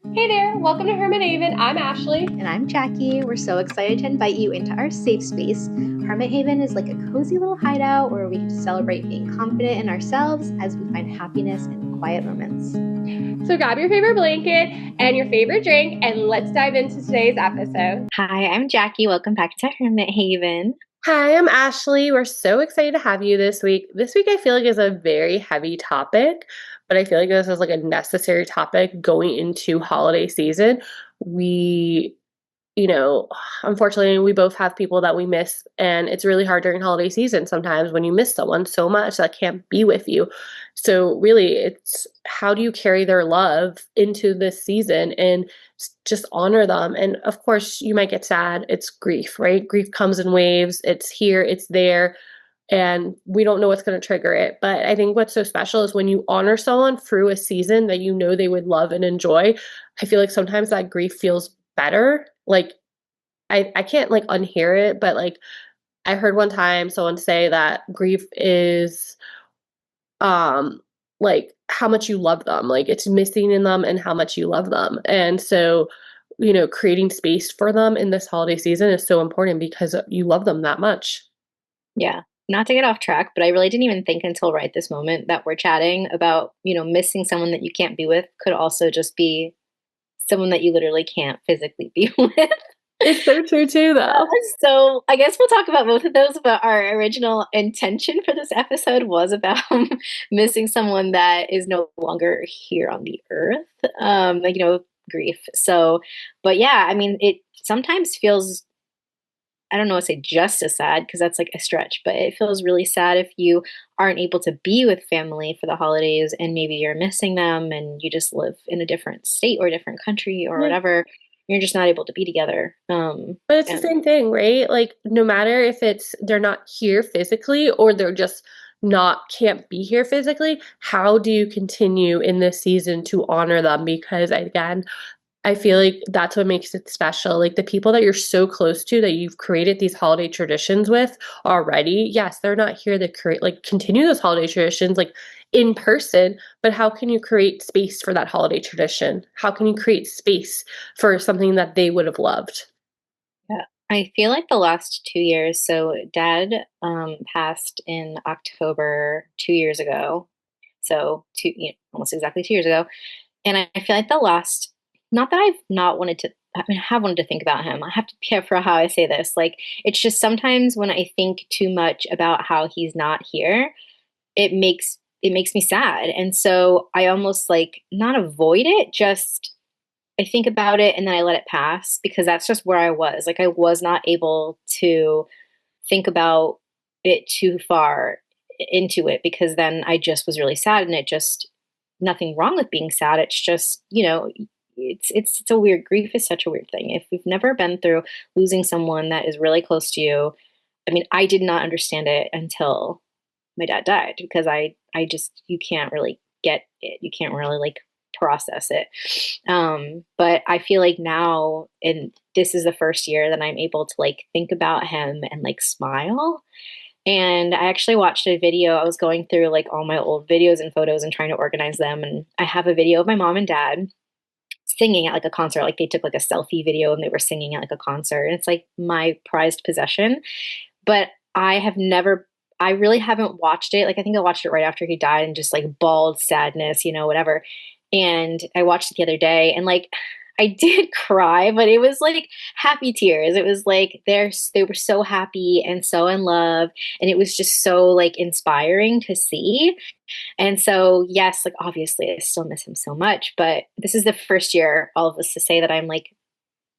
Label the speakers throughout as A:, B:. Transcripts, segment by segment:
A: Hey there, welcome to Hermit Haven. I'm Ashley.
B: And I'm Jacqui. We're so excited to invite you into our safe space. Hermit Haven is like a cozy little hideout where we can celebrate being confident in ourselves as we find happiness in quiet moments.
A: So grab your favorite blanket and your favorite drink, and let's dive into today's episode.
B: Hi, I'm Jacqui. Welcome back to Hermit Haven.
A: Hi, I'm Ashley. We're so excited to have you this week. This week I feel like is a very heavy topic, but I feel like this is like a necessary topic going into holiday season. We you know, Unfortunately, we both have people that we miss, and it's really hard during holiday season sometimes when you miss someone so much that can't be with you. So, really, it's how do you carry their love into this season and just honor them? And of course, you might get sad. It's grief, right? Grief comes in waves, it's here, it's there. And we don't know what's going to trigger it. But I think what's so special is when you honor someone through a season that you know they would love and enjoy. I feel like sometimes that grief feels better. Like I can't like unhear it, but like I heard one time someone say that grief is um like how much you love them. Like it's missing in them and how much you love them. And so, creating space for them in this holiday season is so important because you love them that much.
B: Yeah, not to get off track, but I really didn't even think until right this moment that we're chatting about, missing someone that you can't be with could also just be someone that you literally can't physically be with.
A: It's so true too though.
B: So I guess we'll talk about both of those, but our original intention for this episode was about missing someone that is no longer here on the earth. Grief. So, but yeah, I mean, it sometimes feels, I don't know, say just as sad because that's like a stretch, but it feels really sad if you aren't able to be with family for the holidays and maybe you're missing them and you just live in a different state or a different country or
A: Yeah.
B: whatever. You're just not able to be together.
A: But it's the
B: And
A: same thing, right? Like no matter if it's they're not here physically or they're just not can't be here physically, how do you continue in this season to honor them? Because again, I feel like that's what makes it special. Like the people that you're so close to that you've created these holiday traditions with already. Yes, they're not here to create like continue those holiday traditions like in person, but how can you create space for that holiday tradition? How can you create space for something that they would have loved?
B: yeah, I feel like the last 2 years, so dad passed in October 2 years ago. So almost exactly 2 years ago. And I feel like the last, not that I've not wanted to, I mean, I have wanted to think about him. I have to be careful how I say this. Like, it's just sometimes when I think too much about how he's not here, it makes me sad. And so I almost like not avoid it, just I think about it and then I let it pass because that's just where I was. Like I was not able to think about it too far into it because then I just was really sad and it just nothing wrong with being sad. It's just, it's a weird grief is such a weird thing. If you've never been through losing someone that is really close to you, I mean, I did not understand it until my dad died because I just you can't really get it. You can't really like process it. But I feel like now and this is the first year that I'm able to like think about him and like smile. And I actually watched a video. I was going through like all my old videos and photos and trying to organize them. And I have a video of my mom and dad singing at like a concert. Like they took like a selfie video and they were singing at like a concert. And it's like my prized possession. But I really haven't watched it. Like, I think I watched it right after he died and just like bawled sadness, whatever. And I watched it the other day and like, I did cry, but it was like happy tears. It was like they were so happy and so in love. And it was just so like inspiring to see. And so, yes, like obviously I still miss him so much, but this is the first year, all of us to say that I'm like,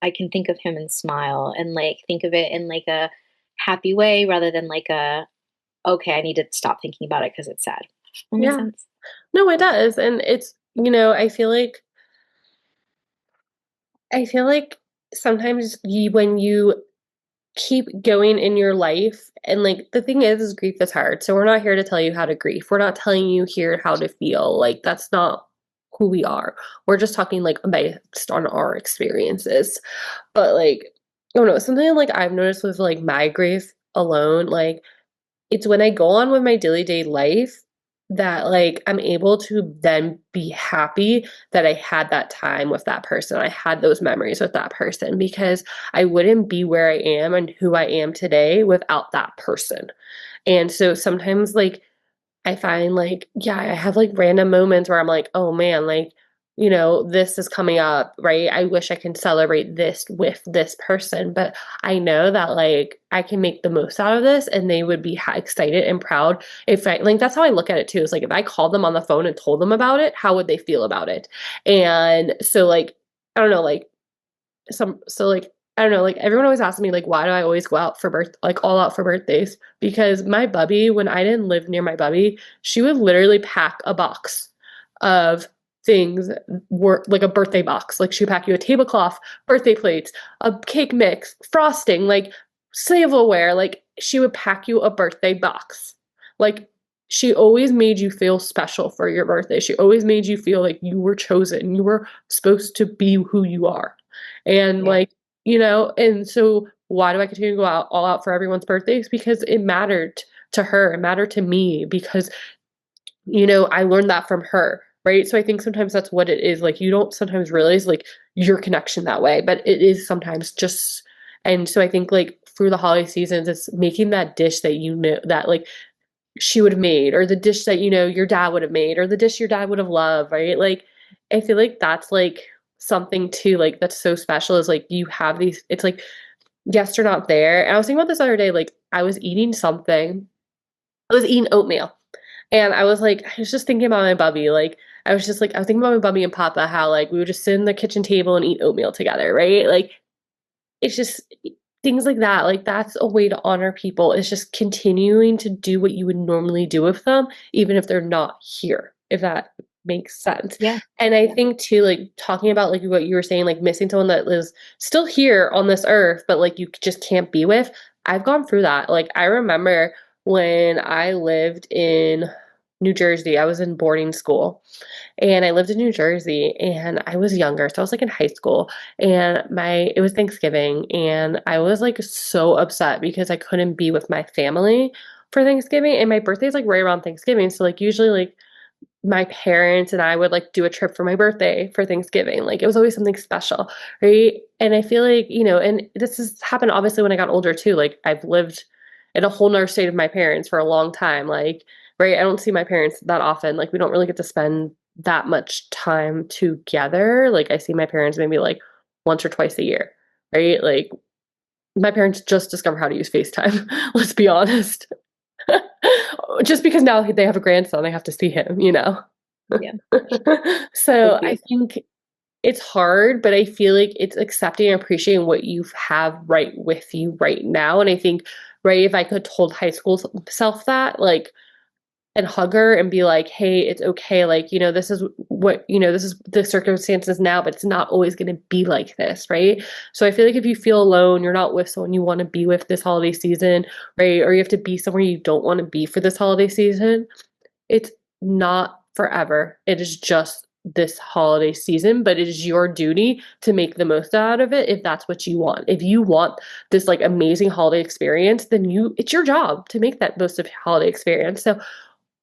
B: I can think of him and smile and like think of it in like a happy way rather than like a okay, I need to stop thinking about it because it's sad. That makes
A: Yeah.
B: sense.
A: No, it does. And I feel like sometimes when you keep going in your life and like the thing is grief is hard. So we're not here to tell you how to grieve. We're not telling you here how to feel. Like that's not who we are. We're just talking like based on our experiences. But like, oh no, something like I've noticed with like my grief alone, like it's when I go on with my daily day life that like I'm able to then be happy that I had that time with that person. I had those memories with that person because I wouldn't be where I am and who I am today without that person. And so sometimes like I find like, yeah, I have like random moments where I'm like, oh man, like, this is coming up, right? I wish I can celebrate this with this person, but I know that like I can make the most out of this and they would be excited and proud if I like that's how I look at it too. It's like if I called them on the phone and told them about it, how would they feel about it? And so like I don't know, like like I don't know, like everyone always asks me like why do I always go out for like all out for birthdays? Because my bubbie, when I didn't live near my bubbie, she would literally pack a box of things were like a birthday box. Like she'd pack you a tablecloth, birthday plates, a cake mix, frosting, like silverware. Like she would pack you a birthday box. Like she always made you feel special for your birthday. She always made you feel like you were chosen. You were supposed to be who you are. And
B: Yeah.
A: like, and so why do I continue to go out all out for everyone's birthdays? Because it mattered to her, it mattered to me because, I learned that from her. Right. So I think sometimes that's what it is. Like you don't sometimes realize like your connection that way, but it is sometimes just and so I think like through the holiday seasons, it's making that dish that you know that like she would have made, or the dish that, your dad would have made, or the dish your dad would have loved, right? Like, I feel like that's like something too, like that's so special is like you have these, it's like, yes, you're not there. And I was thinking about this other day, like I was eating something, I was eating oatmeal. And I was like, I was just thinking about my bubby. Like, I was just like, I was thinking about my bubby and Papa, how like we would just sit in the kitchen table and eat oatmeal together, right? Like, it's just things like that. Like that's a way to honor people. It's just continuing to do what you would normally do with them, even if they're not here, if that makes sense.
B: Yeah.
A: And I think too, like talking about like what you were saying, like missing someone that is still here on this earth, but like you just can't be with. I've gone through that. Like I remember when I lived in New Jersey, I was in boarding school and I lived in New Jersey and I was younger. So I was like in high school and it was Thanksgiving and I was like so upset because I couldn't be with my family for Thanksgiving and my birthday's like right around Thanksgiving. So like usually like my parents and I would like do a trip for my birthday for Thanksgiving. Like it was always something special, right? And I feel like, and this has happened obviously when I got older too. Like I've lived in a whole nother state of my parents for a long time. Like, right, I don't see my parents that often. Like we don't really get to spend that much time together. Like I see my parents maybe like once or twice a year, right? Like my parents just discovered how to use FaceTime. Let's be honest. Just because now they have a grandson, they have to see him.
B: Yeah. So
A: So I
B: cute.
A: think it's hard, but I feel like it's accepting and appreciating what you have right with you right now. And I think, right, if I could told high school self that, like, and hug her and be like, hey, it's okay. Like, this is this is the circumstances now, but it's not always going to be like this, right? So I feel like if you feel alone, you're not with someone you want to be with this holiday season, right? Or you have to be somewhere you don't want to be for this holiday season, it's not forever. It is just this holiday season, but it is your duty to make the most out of it if that's what you want. If you want this like amazing holiday experience, then it's your job to make that most of holiday experience. So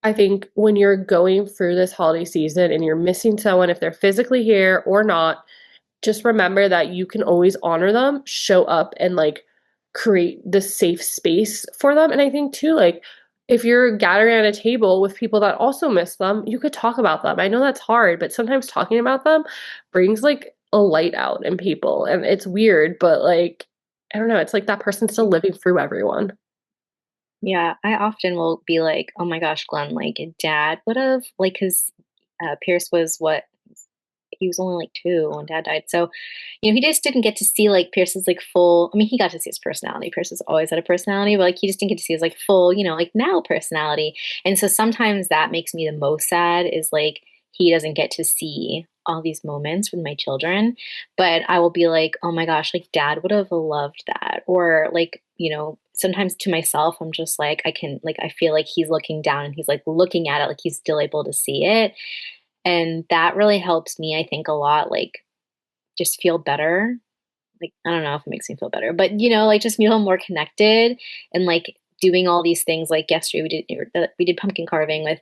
A: I think when you're going through this holiday season and you're missing someone, if they're physically here or not, just remember that you can always honor them, show up and like create the safe space for them. And I think too, like if you're gathering at a table with people that also miss them, you could talk about them. I know that's hard, but sometimes talking about them brings like a light out in people. And it's weird, but like, I don't know, it's like that person's still living through everyone.
B: Yeah, I often will be like, "Oh my gosh, Glenn, like dad would have like cuz Pierce was what he was only like 2 when dad died. So, he just didn't get to see like Pierce's like full I mean, he got to see his personality. Pierce has always had a personality, but like he just didn't get to see his like full, like now personality. And so sometimes that makes me the most sad is like he doesn't get to see all these moments with my children. But I will be like, oh my gosh, like dad would have loved that. Or like, sometimes to myself, I'm just like, I feel like he's looking down and he's like looking at it, like he's still able to see it. And that really helps me, I think, a lot, like, just feel better. Like, I don't know if it makes me feel better, but, like, just feel more connected and, like, doing all these things. Like, yesterday we did pumpkin carving with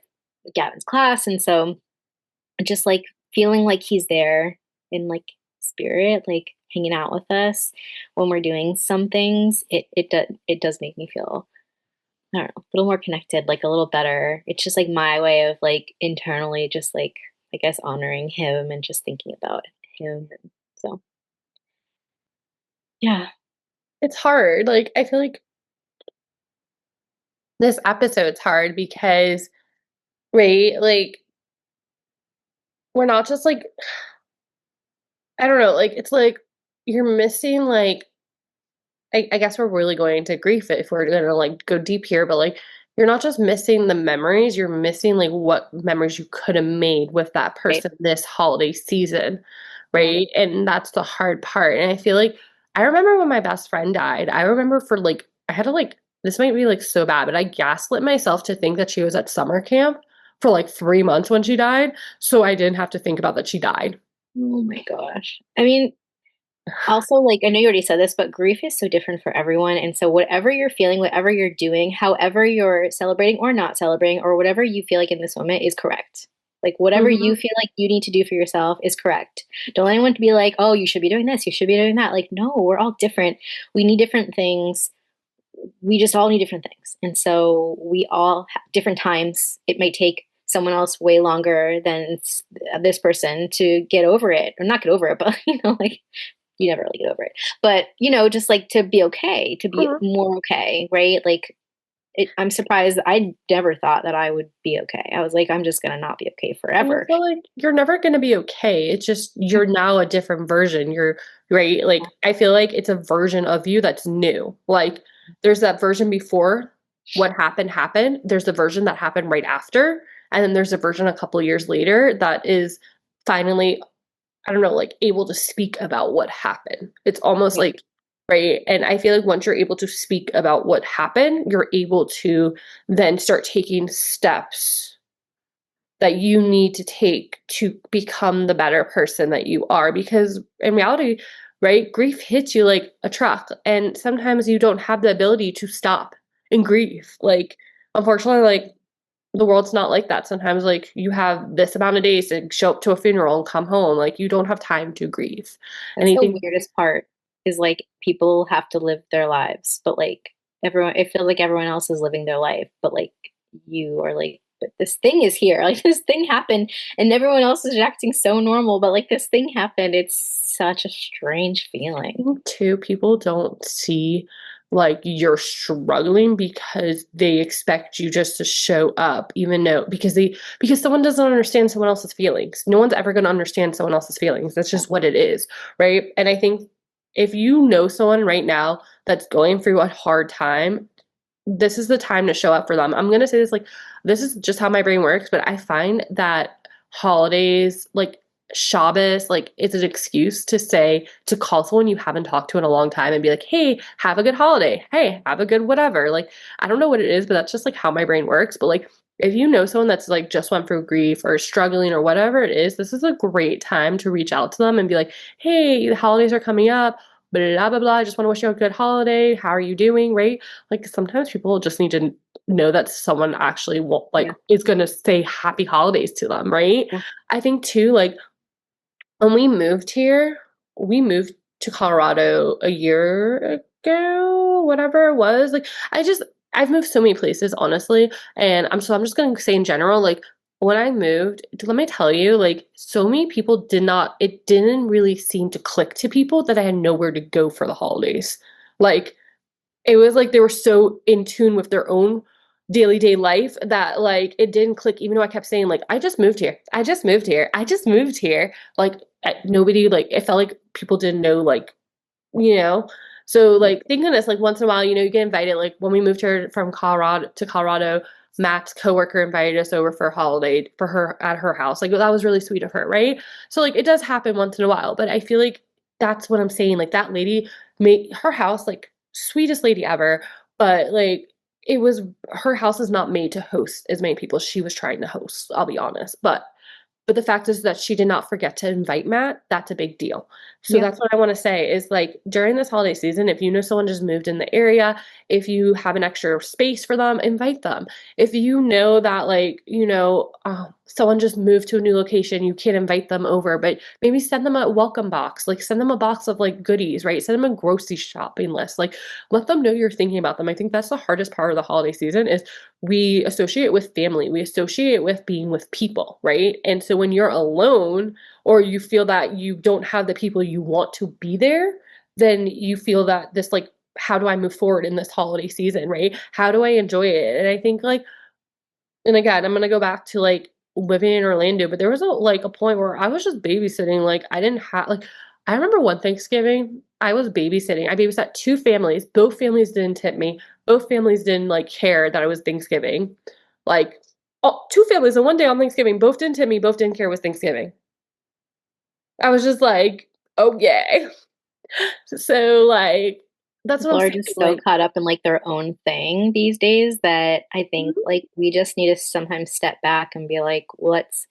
B: Gavin's class. And so just like feeling like he's there in like spirit, like hanging out with us when we're doing some things, it does make me feel, I don't know, a little more connected, like a little better. It's just like my way of like internally just like I guess honoring him and just thinking about him. And so yeah.
A: It's hard. Like, I feel like this episode's hard because, right, like, we're not just like, I don't know, like, it's like you're missing, like, I guess we're really going into grief if we're gonna like go deep here, but like you're not just missing the memories, you're missing like what memories you could have made with that
B: Right.
A: person this holiday season,
B: Yeah.
A: right? And that's the hard part. And I feel like I remember when my best friend died, I remember for like, I had to like, this might be like so bad, but I gaslit myself to think that she was at summer camp for like 3 months when she died. So I didn't have to think about that she died.
B: Oh my gosh. I mean, also, like, I know you already said this, but grief is so different for everyone. And so, whatever you're feeling, whatever you're doing, however you're celebrating or not celebrating, or whatever you feel like in this moment is correct. Like, whatever you
A: Mhm.
B: feel like you need to do for yourself is correct. Don't let anyone be like, oh, you should be doing this, you should be doing that. Like, no, we're all different. We need different things. We just all need different things. And so, we all have different times. It may take someone else way longer than this person to get over it, or not get over it, but, like, you never really get over it. But, just like to be okay, to be
A: Mhm.
B: more okay, right? Like I'm surprised. I never thought that I would be okay. I was like, I'm just gonna not be okay
A: And I
B: forever.
A: feel like you're never gonna be okay. It's just
B: Yeah.
A: you're now a different version. You're right. Like I feel like it's a version of you that's new. Like there's that version before what happened. There's the version that happened right after, and then there's a version a couple years later that is finally, I don't know, like able to speak about what happened. It's almost
B: Yeah.
A: like right. And I feel like once you're able to speak about what happened, you're able to then start taking steps that you need to take to become the better person that you are. Because in reality, right, grief hits you like a truck, and sometimes you don't have the ability to stop and grieve. Like, unfortunately, like the world's not like that. Sometimes, like, you have this amount of days to show up to a funeral and come home. Like, you don't have time to grieve. And
B: That's
A: I
B: the
A: think,
B: weirdest part is like people have to live their lives, but like everyone, it feels like everyone else is living their life, but like you are like, but this thing is here. Like this thing happened and everyone else is acting so normal, but like this thing happened. It's such a strange feeling.
A: too, people don't see like you're struggling because they expect you just to show up, even though because someone doesn't understand someone else's feelings. No one's ever going to understand someone else's feelings. That's
B: Yeah.
A: just what it is, right? And I think if you know someone right now that's going through a hard time, this is the time to show up for them. I'm going to say this like this is just how my brain works, but I find that holidays like Shabbos, like, it's an excuse to say, to call someone you haven't talked to in a long time and be like, hey, have a good holiday. Hey, have a good whatever. Like, I don't know what it is, but that's just like how my brain works. But like, if you know someone that's like just went through grief or struggling or whatever it is, this is a great time to reach out to them and be like, hey, the holidays are coming up. Blah blah blah. I just want to wish you a good holiday. How are you doing? Right? Like sometimes people just need to know that someone actually will like
B: Yeah.
A: is gonna say happy holidays to them, right?
B: Yeah.
A: I think too, like when we moved here, we moved to Colorado a year ago, whatever it was. Like I've moved so many places, honestly. And I'm just gonna say in general, like when I moved, let me tell you, like so many people it didn't really seem to click to people that I had nowhere to go for the holidays. Like it was like they were so in tune with their own daily day life that like it didn't click even though I kept saying like I just moved here. I just moved here. I just moved here. Like nobody like it felt like people didn't know like you know? So,
B: Yeah.
A: like, thank goodness, like, once in a while, you get invited. Like, when we moved here from Colorado to Colorado, Matt's coworker invited us over for a holiday for her at her house. Like, that was really sweet of her, right? So, like, it does happen once in a while, but I feel like that's what I'm saying. Like, that lady made her house, like, sweetest lady ever, but, like, it was her house is not made to host as many people as she was trying to host, I'll be honest. But But the fact is that she did not forget to invite Matt. That's a big deal. So
B: Yeah.
A: that's what I want to say is like during this holiday season, if you know someone just moved in the area, if you have an extra space for them, invite them. If you know that like, someone just moved to a new location, you can't invite them over, but maybe send them a welcome box, like send them a box of like goodies, right? Send them a grocery shopping list. Like let them know you're thinking about them. I think that's the hardest part of the holiday season is we associate with family, we associate with being with people, right? And so when you're alone or you feel that you don't have the people you want to be there, then you feel that this like, how do I move forward in this holiday season, right? How do I enjoy it? And I think like, and again, I'm gonna go back to like living in Orlando, but there was a point where I was just babysitting. Like I didn't have like I remember one Thanksgiving, I was babysitting. I babysat two families. Both families didn't tip me. Both families didn't like care that it was Thanksgiving. Like two families in one day on Thanksgiving, both didn't tip me, both didn't care it was Thanksgiving. I was just like, okay. So like that's what I'm
B: People are
A: saying.
B: just so
A: Like,
B: caught up in like their own thing these days that I think
A: mhm,
B: like we just need to sometimes step back and be like, let's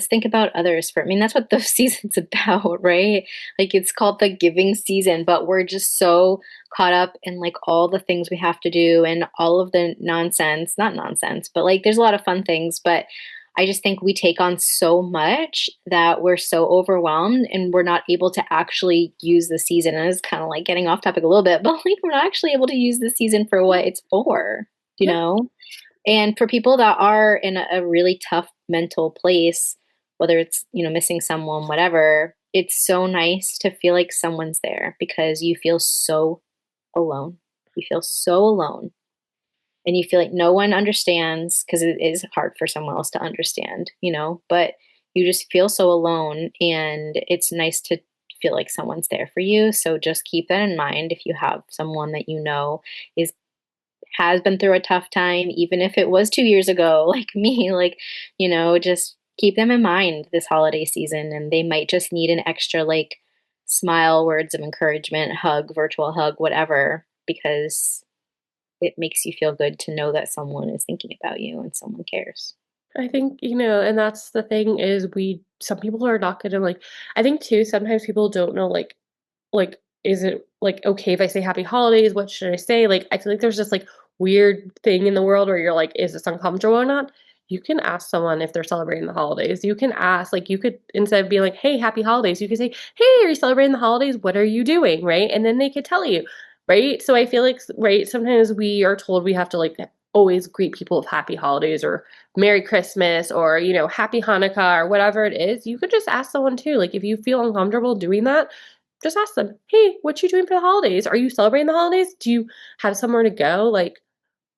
B: think about others for I mean, that's what the season's about, right? Like it's called the giving season, but we're just so caught up in like all the things we have to do and all of the nonsense, not nonsense, but like there's a lot of fun things, but I just think we take on so much that we're so overwhelmed and we're not able to actually use the season. And it's kind of like getting off topic a little bit, but like we're not actually able to use the season for
A: yeah,
B: what it's for, you
A: yeah.
B: know? And for people that are in a really tough mental place, whether it's, missing someone, whatever, it's so nice to feel like someone's there because you feel so alone. You feel so alone and you feel like no one understands because it is hard for someone else to understand, but you just feel so alone and it's nice to feel like someone's there for you. So just keep that in mind if you have someone that is has been through a tough time, even if it was 2 years ago, like me, like, just keep them in mind this holiday season and they might just need an extra like smile, words of encouragement, hug, virtual hug, whatever, because it makes you feel good to know that someone is thinking about you and someone cares.
A: I think, and that's the thing is some people are not gonna like I think too, sometimes people don't know like, is it, like, okay if I say happy holidays? What should I say? Like, I feel like there's this, like, weird thing in the world where you're like, "Is this uncomfortable or not?" You can ask someone if they're celebrating the holidays. You can ask, like, you could instead of being like, "Hey, happy holidays," you could say, "Hey, are you celebrating the holidays? What are you doing?" Right? And then they could tell you, right? So I feel like right, sometimes we are told we have to, like, always greet people with happy holidays or Merry Christmas or, Happy Hanukkah or whatever it is. You could just ask someone too. Like, if you feel uncomfortable doing that, just ask them, "Hey, what you doing for the holidays? Are you celebrating the holidays? Do you have somewhere to go?" Like,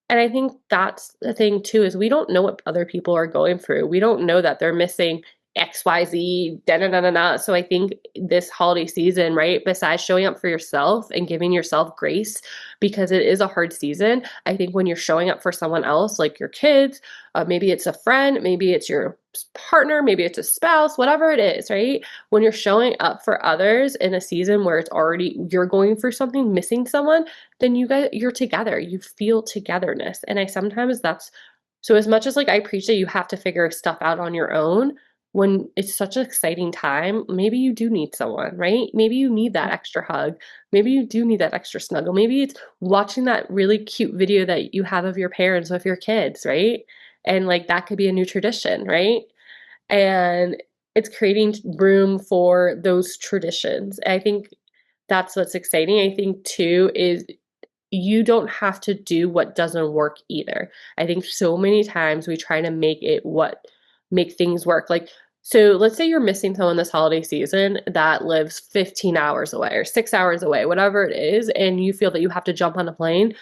A: and I think that's the thing too is we don't know what other people are going through. We don't know that they're missing XYZ, da da da da da. So I think this holiday season, right, besides showing up for yourself and giving yourself grace because it is a hard season, I think when you're showing up for someone else, like your kids, maybe it's a friend, maybe it's your partner, maybe it's a spouse, whatever it is, right? When you're showing up for others in a season where it's already you're going through something, missing someone, then you're together. You feel togetherness. And I sometimes that's so as much as like I preach that you have to figure stuff out on your own, when it's such an exciting time, maybe you do need someone, right? Maybe you need that extra hug. Maybe you do need that extra snuggle. Maybe it's watching that really cute video that you have of your parents with your kids, right? And like that could be a new tradition, right? And it's creating room for those traditions. I think that's what's exciting. I think too is you don't have to do what doesn't work either. I think so many times we try to make things work. Like, so let's say you're missing someone this holiday season that lives 15 hours away or 6 hours away, whatever it is, and you feel that you have to jump on a plane,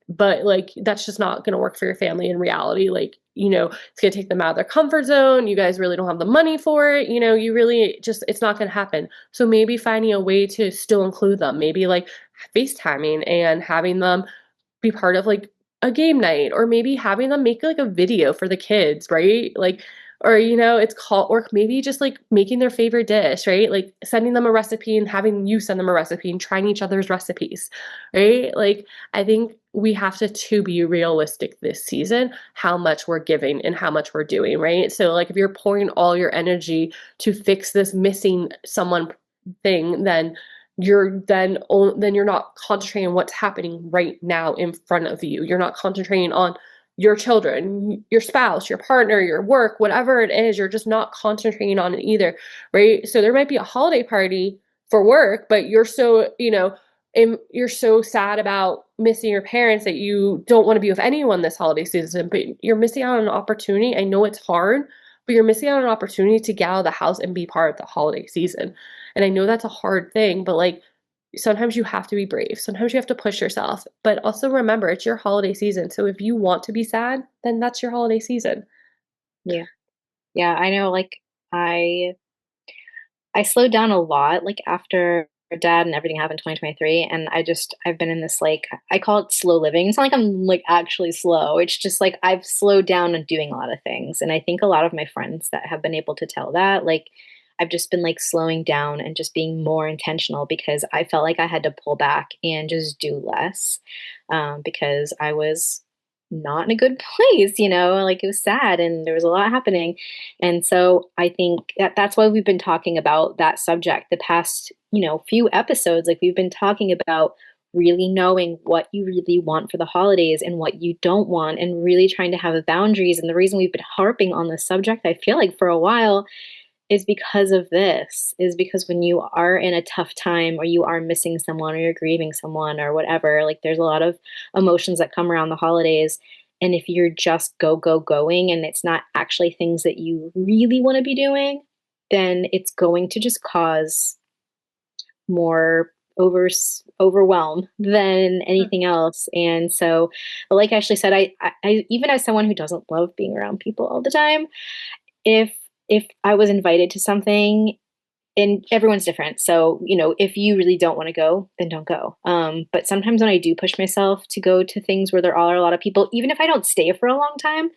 A: but like that's just not going to work for your family in reality. Like, it's going to take them out of their comfort zone. You guys really don't have the money for it. You really just, it's not going to happen. So maybe finding a way to still include them, maybe like FaceTiming and having them be part of like a game night or maybe having them make like a video for the kids, right? Like or it's called, or maybe just like making their favorite dish, right? Like sending them a recipe and having you send them a recipe and trying each other's recipes, right? Like I think we have to be realistic this season how much we're giving and how much we're doing, right? So like if you're pouring all your energy to fix this missing someone thing, then you're not concentrating on what's happening right now in front of you. You're not concentrating on your children, your spouse, your partner, your work, whatever it is, you're just not concentrating on it either, right? So there might be a holiday party for work, but you're so sad about missing your parents that you don't want to be with anyone this holiday season, but you're missing out on an opportunity. I know it's hard, but you're missing out on an opportunity to get out of the house and be part of the holiday season. And I know that's a hard thing, but like sometimes you have to be brave. Sometimes you have to push yourself. But also remember, it's your holiday season. So if you want to be sad, then that's your holiday season.
B: Yeah. Yeah, I know, like, I I slowed down a lot, like, after dad and everything happened in 2023, and I've been in this, like, I call it slow living. It's not like I'm, like, actually slow. It's just, like, I've slowed down on doing a lot of things, and I think a lot of my friends that have been able to tell that, like, I've just been, like, slowing down and just being more intentional because I felt like I had to pull back and just do less, because I was not in a good place, like, it was sad and there was a lot happening. And so I think that that's why we've been talking about that subject the past, few episodes. Like we've been talking about really knowing what you really want for the holidays and what you don't want, and really trying to have boundaries. And the reason we've been harping on this subject, I feel like for a while, is because of this, is because when you are in a tough time or you are missing someone or you're grieving someone or whatever, like there's a lot of emotions that come around the holidays. And if you're just going and it's not actually things that you really want to be doing, then it's going to just cause more overwhelm than anything else. And so, like Ashley said, I even as someone who doesn't love being around people all the time, if I was invited to something, and everyone's different. So, if you really don't want to go, then don't go. But sometimes when I do push myself to go to things where there are a lot of people, even if I don't stay for a long time,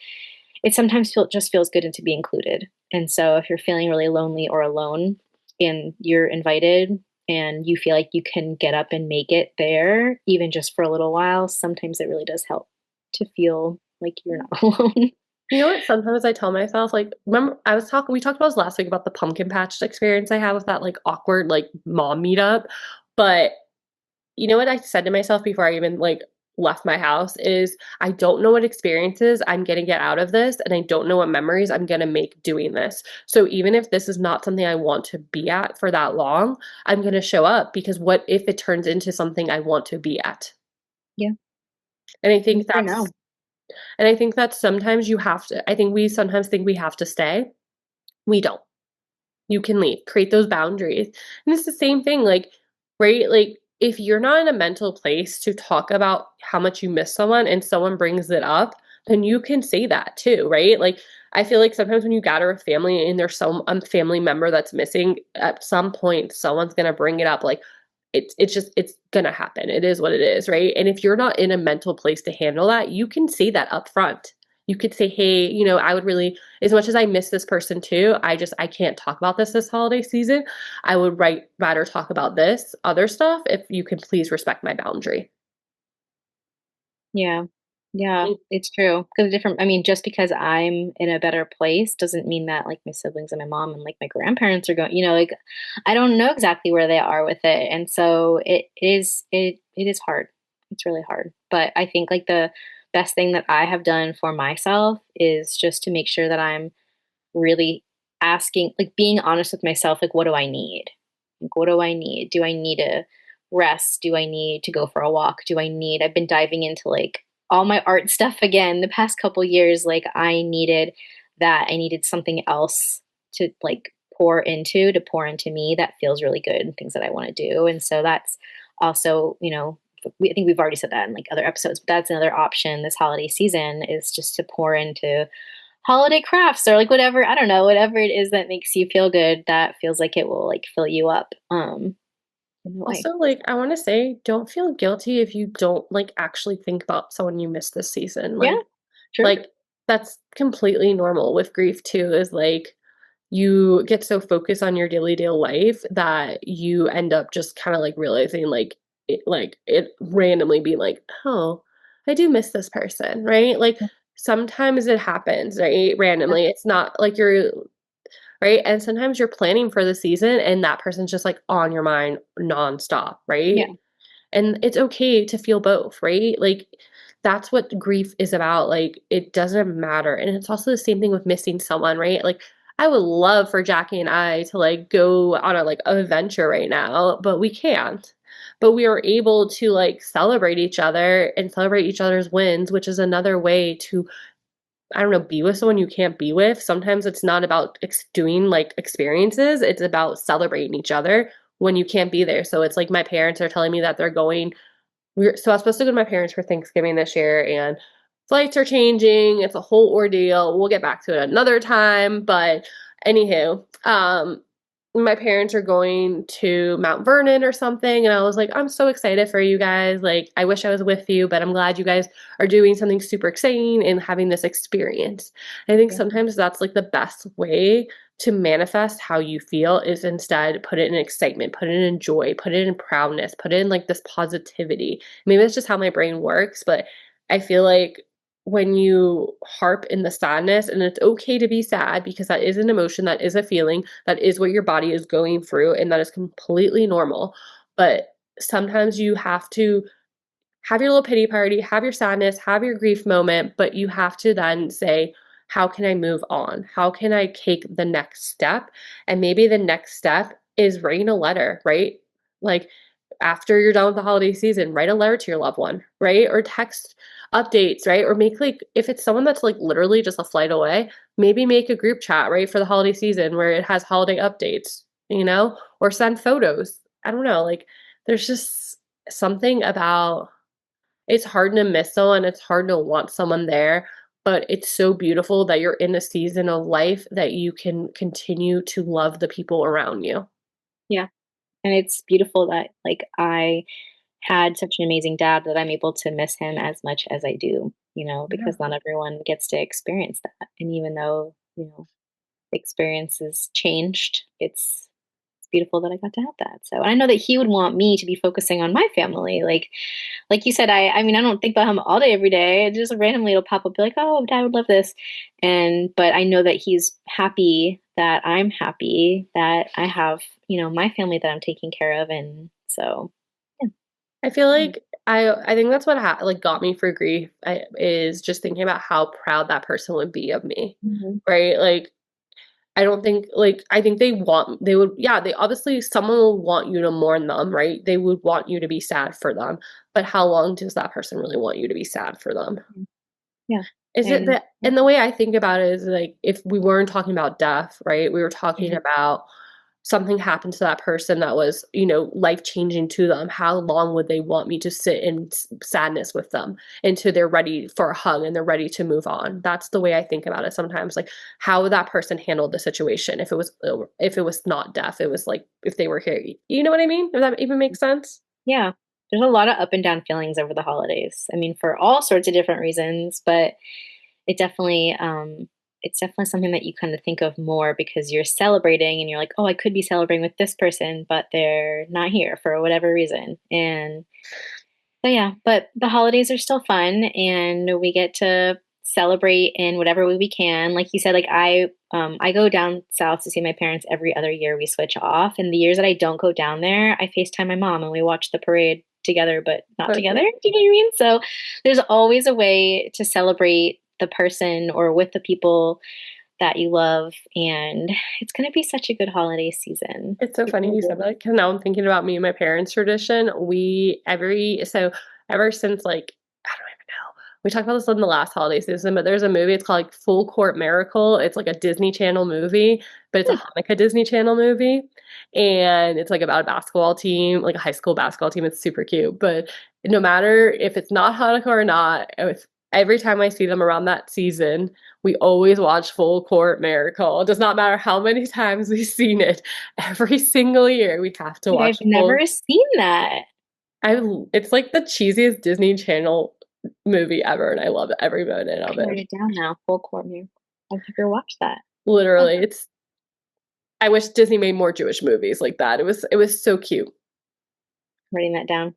B: it sometimes just feels good to be included. And so if you're feeling really lonely or alone and you're invited and you feel like you can get up and make it there, even just for a little while, sometimes it really does help to feel like you're not alone.
A: You know what? Sometimes I tell myself, like, remember we talked about this last week about the pumpkin patch experience I had with that like awkward like mom meetup. But you know what I said to myself before I even like left my house is I don't know what experiences I'm going to get out of this and I don't know what memories I'm going to make doing this. So even if this is not something I want to be at for that long, I'm going to show up because what if it turns into something I want to be at?
B: Yeah,
A: And
B: you never know.
A: I think that sometimes I think we sometimes think we have to stay. We don't. You can leave, create those boundaries. And it's the same thing, like, right? Like, if you're not in a mental place to talk about how much you miss someone and someone brings it up, then you can say that too, right? Like, I feel like sometimes when you gather a family and there's some family member that's missing, at some point someone's gonna bring it up. Like, it's gonna happen. It is what it is, right? And if you're not in a mental place to handle that, you can say that up front. You could say, hey, I would really, as much as I miss this person too, I can't talk about this holiday season. I would rather talk about this other stuff if you can please respect my boundary.
B: Yeah. Yeah, it's true. Because different I mean, just because I'm in a better place doesn't mean that, like, my siblings and my mom and, like, my grandparents are going, like, I don't know exactly where they are with it, and so it is hard. It's really hard. But I think, like, the best thing that I have done for myself is just to make sure that I'm really asking, like, being honest with myself, like, what do I need? Like, what do I need? Do I need to rest? Do I need to go for a walk? I've been diving into like all my art stuff again the past couple years. Like, I needed that. I needed something else to like pour into me that feels really good and things that I want to do. And so that's also, I think we've already said that in like other episodes, but that's another option this holiday season, is just to pour into holiday crafts or like whatever, I don't know, whatever it is that makes you feel good, that feels like it will like fill you up in a way.
A: Also, like, I want to say, don't feel guilty if you don't like actually think about someone you missed this season.
B: Yeah, true.
A: Like that's completely normal with grief too, is like you get so focused on your daily day life that you end up just kind of like realizing like it randomly being like, oh, I do miss this person, right? Like sometimes it happens, right?
B: Yeah.
A: Randomly. It's not like you're right. And sometimes you're planning for the season and that person's just like on your mind nonstop, right?
B: Yeah.
A: And it's okay to feel both, right? Like that's what grief is about. Like it doesn't matter. And it's also the same thing with missing someone, right? Like I would love for Jacqui and I to like go on a like adventure right now, but we can't. But we are able to like celebrate each other and celebrate each other's wins, which is another way to, I don't know, be with someone you can't be with. Sometimes it's not about doing like experiences, it's about celebrating each other when you can't be there. So it's like my parents are telling me that they're going I was supposed to go to my parents for Thanksgiving this year, and flights are changing. It's a whole ordeal. We'll get back to it another time. But anywho, my parents are going to Mount Vernon or something, and I was like, I'm so excited for you guys. Like, I wish I was with you, but I'm glad you guys are doing something super exciting and having this experience. I think
B: Yeah.
A: sometimes that's like the best way to manifest how you feel is instead put it in excitement, put it in joy, put it in proudness, put it in like this positivity. Maybe that's just how my brain works, but I feel like when you harp in the sadness, and it's okay to be sad because that is an emotion, that is a feeling, that is what your body is going through, and that is completely normal. But sometimes you have to have your little pity party, have your sadness, have your grief moment, but you have to then say, how can I move on? How can I take the next step? And maybe the next step is writing a letter, right? Like after you're done with the holiday season, write a letter to your loved one, right? Or text updates, right? Or make like, if it's someone that's like literally just a flight away, maybe make a group chat, right? For the holiday season where it has holiday updates, or send photos. I don't know. Like there's just something about it's hard to miss someone, it's hard to want someone there, but it's so beautiful that you're in a season of life that you can continue to love the people around you.
B: Yeah. And it's beautiful that like I had such an amazing dad that I'm able to miss him as much as I do,
A: Yeah.
B: because not everyone gets to experience that. And even though, the experience has changed, it's beautiful that I got to have that. So I know that he would want me to be focusing on my family. Like you said, I mean I don't think about him all day every day. It just randomly it'll pop up be like, oh, dad would love this. And but I know that he's happy that I'm happy that I have, my family that I'm taking care of. And so yeah.
A: I feel like I think that's what like got me for grief, is just thinking about how proud that person would be of me,
B: Mhm.
A: right? Like I don't think like I think they would, yeah, they obviously someone will want you to mourn them, right? They would want you to be sad for them. But how long does that person really want you to be sad for them?
B: Mhm. Yeah.
A: Is it
B: And
A: that, and the way I think about it is like if we weren't talking about death, right? We were talking
B: mhm.
A: about something happened to that person that was, life changing to them. How long would they want me to sit in sadness with them until they're ready for a hug and they're ready to move on? That's the way I think about it sometimes. Like how would that person handle the situation if it was not death? It was like if they were here. You know what I mean? If that even makes sense?
B: Yeah. There's a lot of up and down feelings over the holidays. I mean, for all sorts of different reasons, but it definitely it's definitely something that you kind of think of more because you're celebrating and you're like, "Oh, I could be celebrating with this person, but they're not here for whatever reason." And so yeah, but the holidays are still fun and we get to celebrate in whatever way we can. Like you said, like I go down south to see my parents every other year. We switch off. And the years that I don't go down there, I FaceTime my mom and we watch the parade together, but not together.
A: Okay.
B: Do you know what I mean? So there's always a way to celebrate the person or with the people that you love. And it's gonna be such a good holiday season.
A: It's so
B: It
A: funny
B: really
A: you said
B: is.
A: that because now I'm thinking about me and my parents' tradition. Ever since like I don't even know. We talked about this in the last holiday season, but there's a movie. It's called like Full Court Miracle. It's like a Disney Channel movie, but it's a
B: Hmm.
A: Hanukkah Disney Channel movie, and it's like about a basketball team, like a high school basketball team. It's super cute, but no matter if it's not Hanukkah or not, every time I see them around that season, we always watch Full Court Miracle. It does not matter how many times we've seen it. Every single year we have to
B: Wait,
A: watch
B: I've
A: Full.
B: never seen that.
A: I it's like the cheesiest Disney Channel. movie ever, and I love every minute of
B: I can
A: it.
B: write it down now. Full court here. I'll have to watch that. Oh,
A: Literally, it's I wish Disney made more Jewish movies like that. It was so cute.
B: writing that down.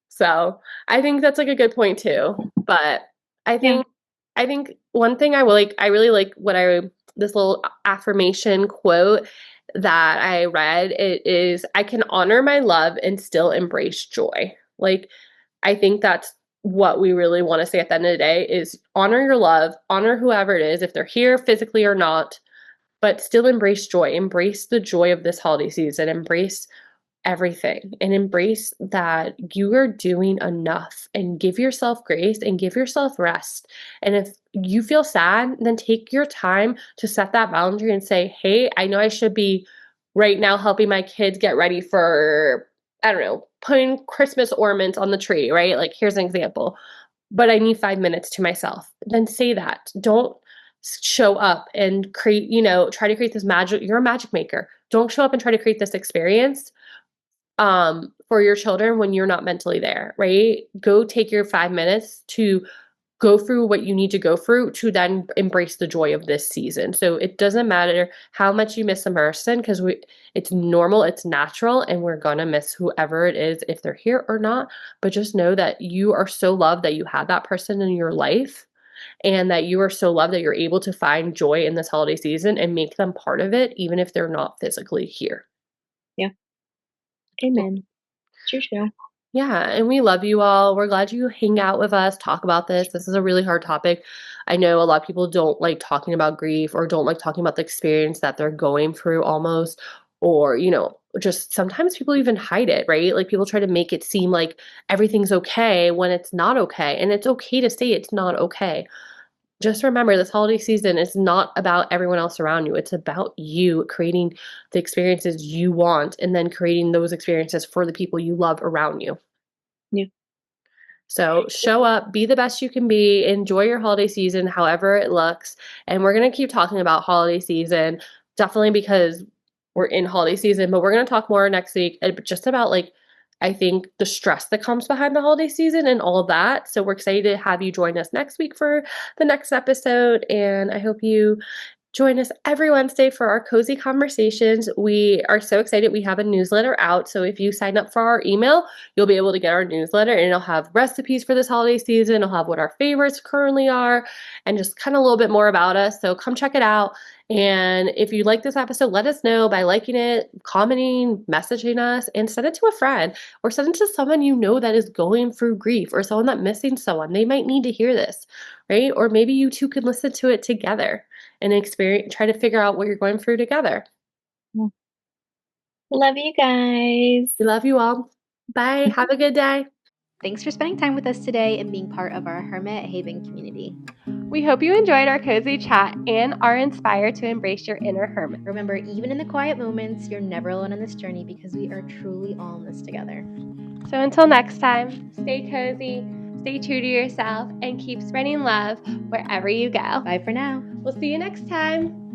A: So I think that's like a good point too. But I
B: Yeah.
A: think I think one thing I really like what I this little affirmation quote that I read. It is, I can honor my love and still embrace joy. Like, I think that's what we really want to say at the end of the day is honor your love, honor whoever it is, if they're here physically or not, but still embrace joy. Embrace the joy of this holiday season. Embrace everything and embrace that you are doing enough and give yourself grace and give yourself rest. And if you feel sad, then take your time to set that boundary and say, hey, I know I should be right now helping my kids get ready for, I don't know, putting Christmas ornaments on the tree, right? Like, here's an example, but I need 5 minutes to myself. Then say that. Don't show up and create, try to create this magic. You're a magic maker. Don't show up and try to create this experience for your children when you're not mentally there, right? Go take your 5 minutes to go through what you need to go through to then embrace the joy of this season. So it doesn't matter how much you miss a person because it's normal, it's natural, and we're gonna miss whoever it is if they're here or not. But just know that you are so loved that you had that person in your life and that you are so loved that you're able to find joy in this holiday season and make them part of it, even if they're not physically here.
B: Yeah. Amen. True, true.
A: Yeah, and we love you all. We're glad you hang out with us, talk about this. This is a really hard topic. I know a lot of people don't like talking about grief or don't like talking about the experience that they're going through almost, or, just sometimes people even hide it, right? Like people try to make it seem like everything's okay when it's not okay. And it's okay to say it's not okay. Just remember this holiday season is not about everyone else around you. It's about you creating the experiences you want and then creating those experiences for the people you love around you.
B: Yeah.
A: So show up, be the best you can be, enjoy your holiday season, however it looks. And we're going to keep talking about holiday season, definitely because we're in holiday season, but we're going to talk more next week just about like, I think the stress that comes behind the holiday season and all of that. So we're excited to have you join us next week for the next episode. And I hope you join us every Wednesday for our cozy conversations. We are so excited. We have a newsletter out. So if you sign up for our email, you'll be able to get our newsletter and it'll have recipes for this holiday season. It'll have what our favorites currently are and just kind of a little bit more about us. So come check it out. And if you like this episode, let us know by liking it, commenting, messaging us, and send it to a friend or send it to someone you know that is going through grief or someone that missing someone. They might need to hear this, right? Or maybe you two could listen to it together and experience, try to figure out what you're going through together.
B: Yeah. Love you guys.
A: We love you all. Bye. Have a good day.
B: Thanks for spending time with us today and being part of our Hermit Haven community.
A: We hope you enjoyed our cozy chat and are inspired to embrace your inner hermit.
B: Remember, even in the quiet moments, you're never alone on this journey because we are truly all in this together.
A: So until next time, stay cozy, stay true to yourself, and keep spreading love wherever you go.
B: Bye for now.
A: We'll see you next time.